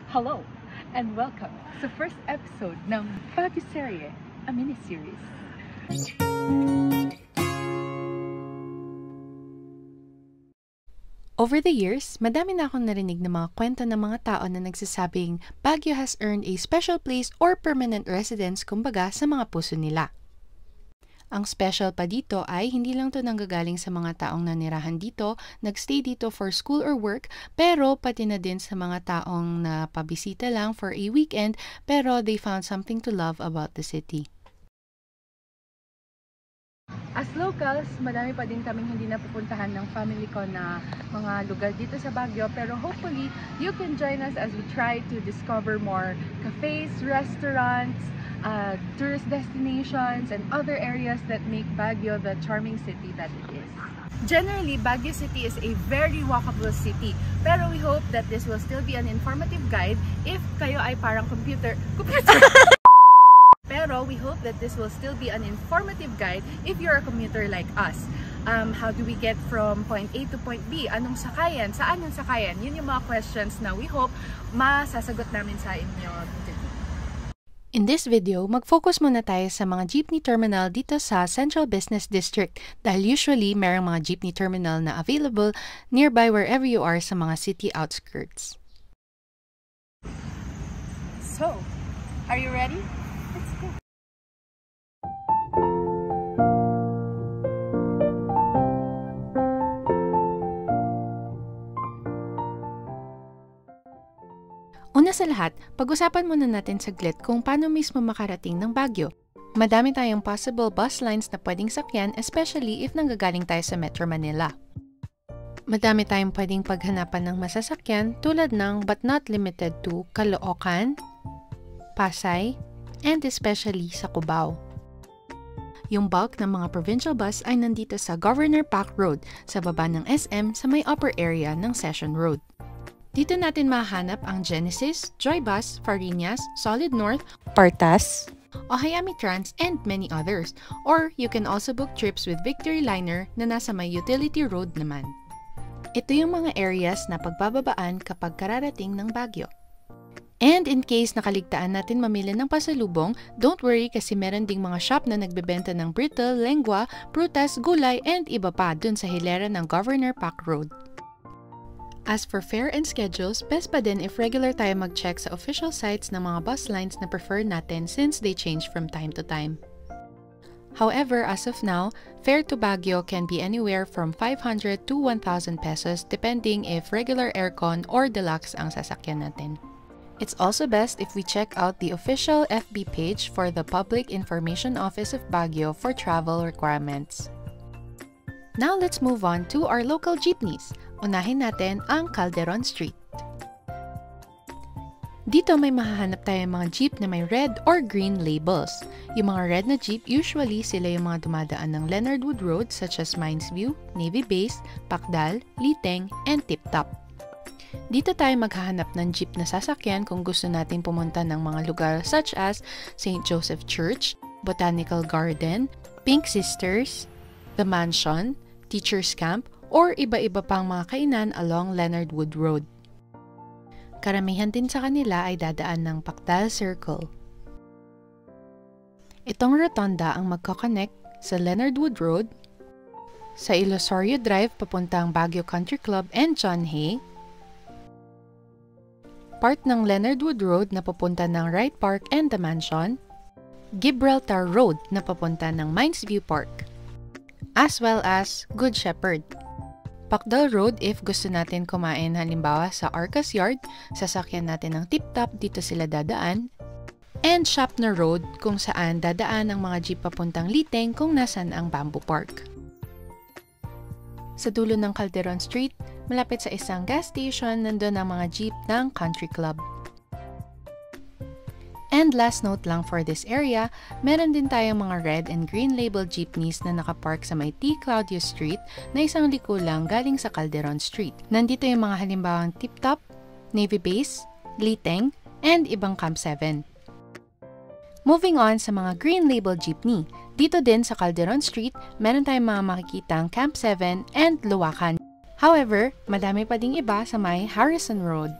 Hello, and welcome sa first episode ng Baguio Serye, a mini-series. Over the years, madami na akong narinig ng mga kwento ng mga tao na nagsasabing Baguio has earned a special place or permanent residence kumbaga sa mga puso nila. Ang special pa dito ay hindi lang to nanggagaling sa mga taong nanirahan dito, nagstay dito for school or work, pero pati na din sa mga taong napabisita lang for a weekend pero they found something to love about the city. As locals, madami pa din kaming hindi napupuntahan ng family ko na mga lugar dito sa Baguio, pero hopefully, you can join us as we try to discover more cafes, restaurants, tourist destinations, and other areas that make Baguio the charming city that it is. Generally, Baguio City is a very walkable city, pero we hope that this will still be an informative guide if kayo ay parang computer. Pero we hope that this will still be an informative guide if you're a commuter like us. How do we get from point A to point B? Anong sakayan? Saan yung sakayan? Yun yung mga questions na we hope masasagot namin sa inyo today. In this video, mag-focus muna tayo sa mga jeepney terminal dito sa Central Business District dahil usually merong mga jeepney terminal na available nearby wherever you are sa mga city outskirts. So, are you ready? Let's go! Una sa lahat, pag-usapan muna natin saglit kung paano mismo makarating ng Baguio. Madami tayong possible bus lines na pwedeng sakyan, especially if nanggagaling tayo sa Metro Manila. Madami tayong pwedeng paghanapan ng masasakyan tulad ng but not limited to Caloocan, Pasay, and especially sa Cubao. Yung bulk ng mga provincial bus ay nandito sa Governor Pac Road sa baba ng SM sa may upper area ng Session Road. Dito natin mahanap ang Genesis, Joybus, Farinas, Solid North, Partas, Ohayami Trans, and many others. Or you can also book trips with Victory Liner na nasa may utility road naman. Ito yung mga areas na pagbababaan kapag kararating ng Baguio. And in case nakaligtaan natin mamili ng pasalubong, don't worry kasi meron ding mga shop na nagbebenta ng brittle, lengua, prutas, gulay, and iba pa dun sa hilera ng Governor Pac Road. As for fare and schedules, best pa din if regular tayo mag-check sa official sites ng mga bus lines na prefer natin since they change from time to time. However, as of now, fare to Baguio can be anywhere from 500 to 1,000 pesos depending if regular aircon or deluxe ang sasakyan natin. It's also best if we check out the official FB page for the Public Information Office of Baguio for travel requirements. Now let's move on to our local jeepneys. Unahin natin ang Calderon Street. Dito may mahahanap tayong mga jeep na may red or green labels. Yung mga red na jeep, usually sila yung mga dumadaan ng Leonard Wood Road such as Mines View, Navy Base, Pacdal, Liteng, and Tip Top. Dito tayo maghahanap ng jeep na sasakyan kung gusto natin pumunta ng mga lugar such as St. Joseph Church, Botanical Garden, Pink Sisters, The Mansion, Teacher's Camp, or iba-iba pang mga kainan along Leonard Wood Road. Karamihan din sa kanila ay dadaan ng Pacdal Circle. Itong rotonda ang magkoconnect sa Leonard Wood Road, sa Ilosorio Drive papuntang Baguio Country Club and John Hay, part ng Leonard Wood Road na papunta ng Wright Park and the Mansion, Gibraltar Road na papunta ng Mines View Park, as well as Good Shepherd. Pacdal Road if gusto natin kumain halimbawa sa Arcas Yard, sasakyan natin ng Tip Top, dito sila dadaan. And Shapner Road kung saan dadaan ang mga jeep papuntang Liteng kung nasan ang Bamboo Park. Sa dulo ng Calderon Street, malapit sa isang gas station, nandun ang mga jeep ng Country Club. And last note lang for this area, meron din tayong mga red and green label jeepneys na nakapark sa may T. Claudius Street na isang liko lang galing sa Calderon Street. Nandito yung mga halimbawang Tip Top, Navy Base, Liteng, and ibang Camp 7. Moving on sa mga green label jeepney, dito din sa Calderon Street, meron tayong mga makikitang Camp 7 and Luwakan. However, madami pa ding iba sa may Harrison Road.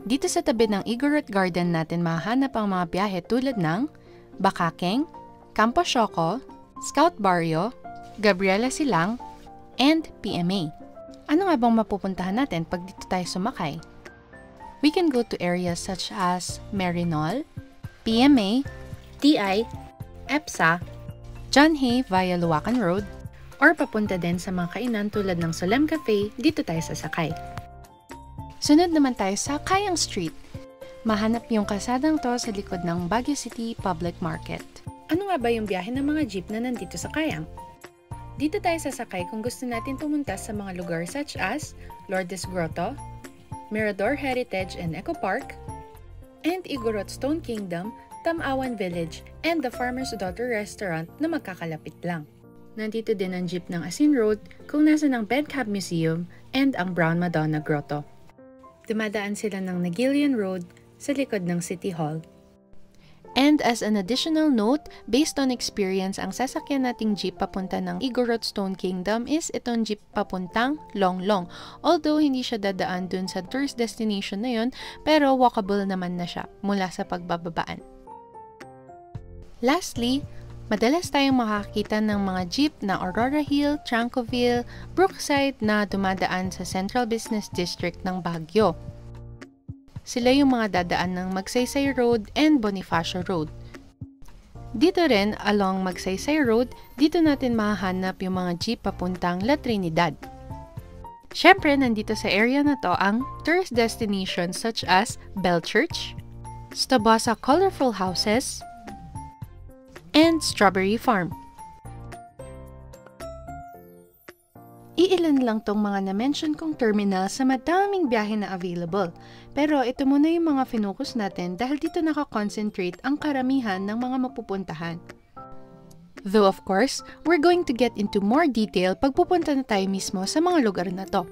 Dito sa tabi ng Igorot Garden natin mahanap ang mga biyahe tulad ng Bakakeng, Campo Xoco, Scout Barrio, Gabriela Silang, and PMA. Ano nga bang mapupuntahan natin pag dito tayo sumakay? We can go to areas such as Merinol, PMA, TI, EPSA, John Hay via Luwakan Road, or papunta din sa mga kainan tulad ng Solem Cafe, dito tayo sasakay. Sunod naman tayo sa Kayang Street. Mahanap yung kasadang to sa likod ng Baguio City Public Market. Ano nga ba yung biyahe ng mga jeep na nandito sa Kayang? Dito tayo sasakay kung gusto natin pumunta sa mga lugar such as Lourdes Grotto, Mirador Heritage and Eco Park, and Igorot Stone Kingdom, Tamawan Village, and the Farmer's Daughter Restaurant na magkakalapit lang. Nandito din ang jeep ng Asin Road kung nasa ng Bedcab Museum and ang Brown Madonna Grotto. Dumadaan sila ng Nagilian Road sa likod ng City Hall. And as an additional note, based on experience, ang sasakyan nating jeep papunta ng Igorot Stone Kingdom is itong jeep papuntang Longlong. Although hindi siya dadaan dun sa tourist destination na yun, pero walkable naman na siya mula sa pagbababaan. Lastly, madalas tayong makakita ng mga jeep na Aurora Hill, Trancoville, Brookside na dumadaan sa Central Business District ng Baguio. Sila yung mga dadaan ng Magsaysay Road and Bonifacio Road. Dito rin, along Magsaysay Road, dito natin mahahanap yung mga jeep papuntang La Trinidad. Syempre, nandito sa area na to ang tourist destinations such as Bell Church, Stabasa Colorful Houses, and Strawberry Farm. Iilan lang tong mga na-mention kong terminal sa madaming biyahe na available. Pero ito muna yung mga finokus natin dahil dito nakakonsentrate ang karamihan ng mga mapupuntahan. Though of course, we're going to get into more detail pag pupunta na tayo mismo sa mga lugar na to.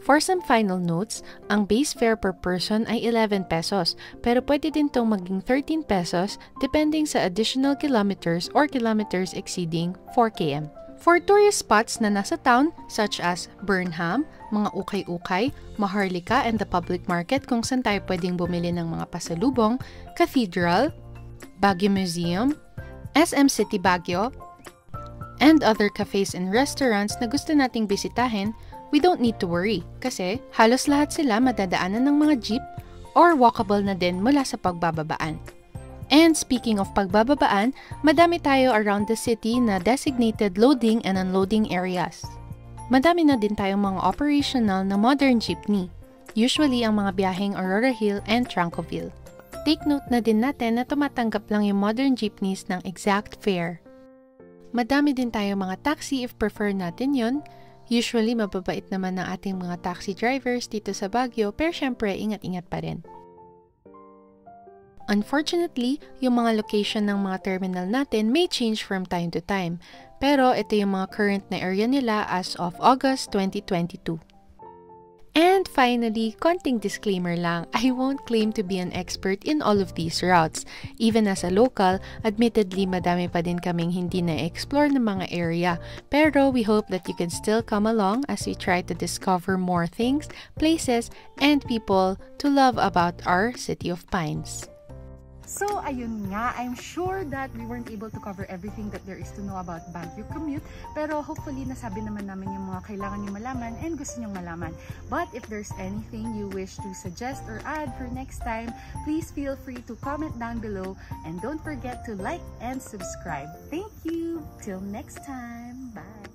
For some final notes, ang base fare per person ay 11 pesos, pero pwede din itong maging 13 pesos depending sa additional kilometers or kilometers exceeding 4 km. For tourist spots na nasa town, such as Burnham, mga ukay-ukay, Maharlika and the public market kung saan tayo pwedeng bumili ng mga pasalubong, Cathedral, Baguio Museum, SM City Baguio, and other cafes and restaurants na gusto nating bisitahin, we don't need to worry kasi halos lahat sila madadaanan ng mga jeep or walkable na din mula sa pagbababaan. And speaking of pagbababaan, madami tayo around the city na designated loading and unloading areas. Madami na din tayong mga operational na modern jeepney, usually ang mga biyaheng Aurora Hill and Trancoville. Take note na din natin na tumatanggap lang yung modern jeepneys ng exact fare. Madami din tayong mga taxi if prefer natin yon. Usually, mababait naman ng ating mga taxi drivers dito sa Baguio, pero syempre, ingat-ingat pa rin. Unfortunately, yung mga location ng mga terminal natin may change from time to time, pero ito yung mga current na area nila as of August 2022. And finally, konting disclaimer lang, I won't claim to be an expert in all of these routes. Even as a local, admittedly madami pa din kaming hindi na-explore ng mga area, pero we hope that you can still come along as we try to discover more things, places, and people to love about our City of Pines. So, ayun nga, I'm sure that we weren't able to cover everything that there is to know about Baguio commute. Pero hopefully, nasabi naman namin yung mga kailangan nyo malaman and gusto nyo malaman. But if there's anything you wish to suggest or add for next time, please feel free to comment down below. And don't forget to like and subscribe. Thank you! Till next time! Bye!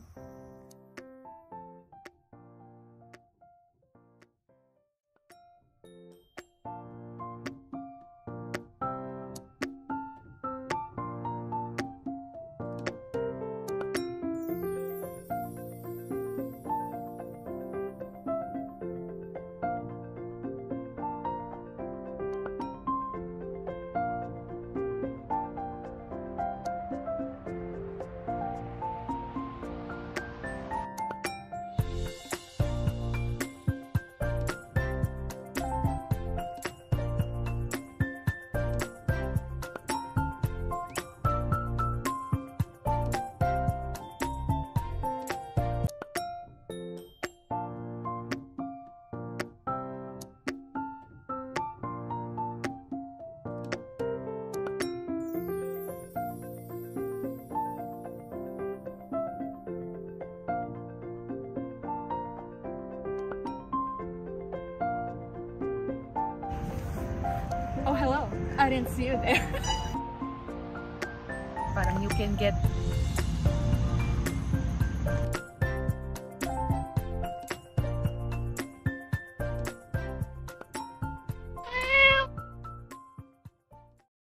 I didn't see you there. Parang you can get